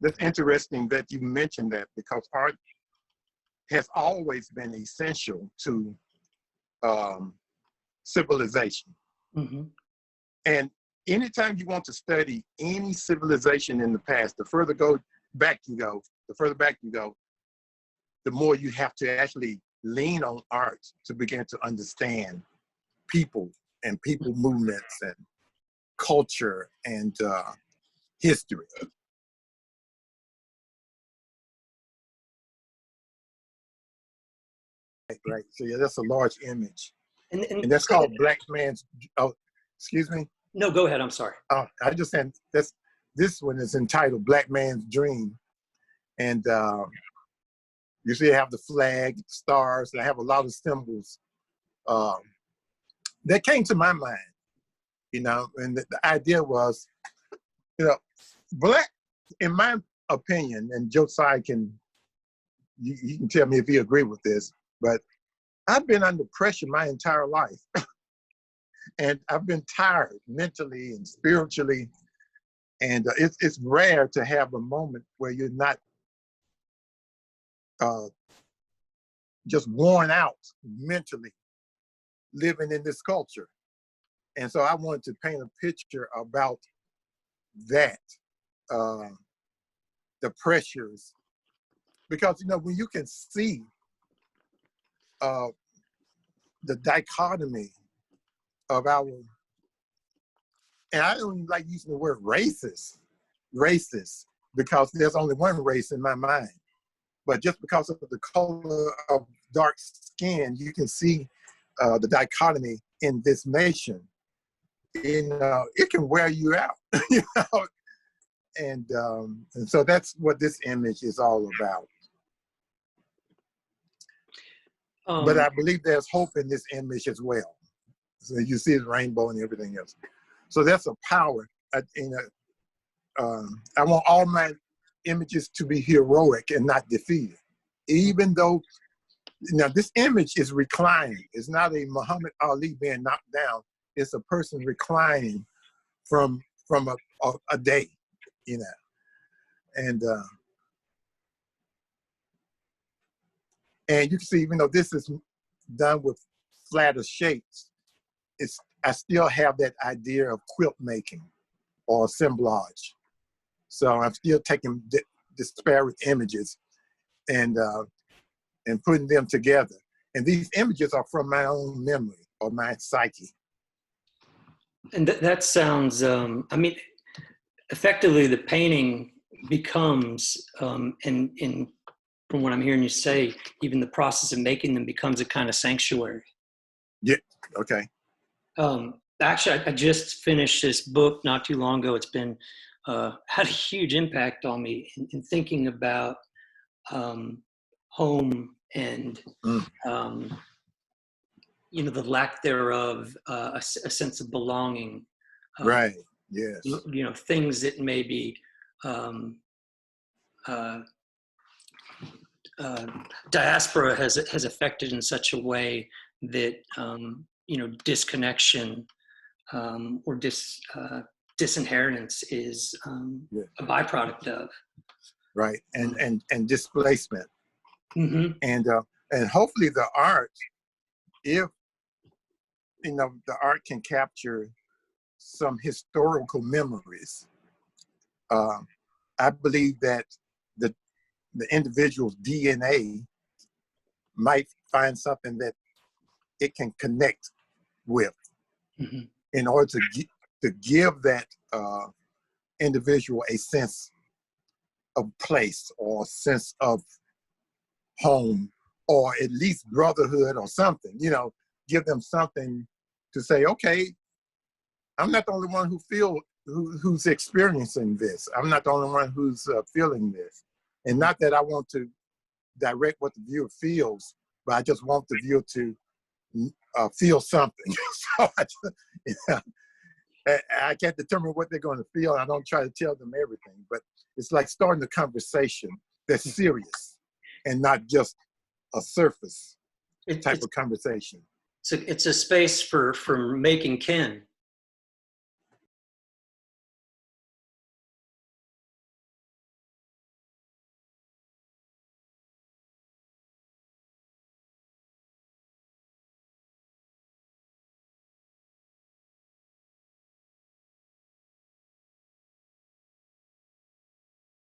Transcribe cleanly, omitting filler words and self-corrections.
That's interesting that you mentioned that, because art has always been essential to civilization. Mm-hmm. And anytime you want to study any civilization in the past, the further back you go, the more you have to actually lean on art to begin to understand people and people movements and culture and history. Right. So yeah, that's a large image, and that's called Black Man's. Oh, excuse me. No, go ahead. I'm sorry. I just said this one is entitled Black Man's Dream, and you see, I have the flag, stars. And I have a lot of symbols that came to my mind, and the idea was, black, in my opinion, and Josiah you can tell me if you agree with this, but I've been under pressure my entire life. And I've been tired mentally and spiritually. And it's rare to have a moment where you're not just worn out mentally living in this culture. And so I wanted to paint a picture about that, the pressures. Because, when you can see the dichotomy of and I don't like using the word racist, because there's only one race in my mind. But just because of the color of dark skin, you can see the dichotomy in this nation. It can wear you out, And so that's what this image is all about. But I believe there's hope in this image as well. So you see the rainbow and everything else. So that's a power. I want all my images to be heroic and not defeated. Even though, this image is reclining. It's not a Muhammad Ali being knocked down. It's a person reclining from a day, And you can see, even though this is done with flatter shapes, I still have that idea of quilt making or assemblage. So I'm still taking disparate images and putting them together. And these images are from my own memory or my psyche. And that sounds, effectively the painting becomes, and from what I'm hearing you say, even the process of making them becomes a kind of sanctuary. Yeah, okay. Actually, I just finished this book not too long ago. It's been had a huge impact on me in thinking about home and the lack thereof, a sense of belonging. Right. Yes. Things that maybe diaspora has affected in such a way that disconnection or disinheritance is a byproduct of. Right, and displacement. Mm-hmm. And hopefully the art, if the art can capture some historical memories, I believe that the individual's DNA might find something that it can connect with, mm-hmm. in order to give that individual a sense of place or a sense of home, or at least brotherhood or something, give them something to say, okay, I'm not the only one who's experiencing this. I'm not the only one who's feeling this. And not that I want to direct what the viewer feels, but I just want the viewer to feel something. So I can't determine what they're going to feel. I don't try to tell them everything, but it's like starting a conversation that's serious and not just a surface type of conversation. It's a space for making kin.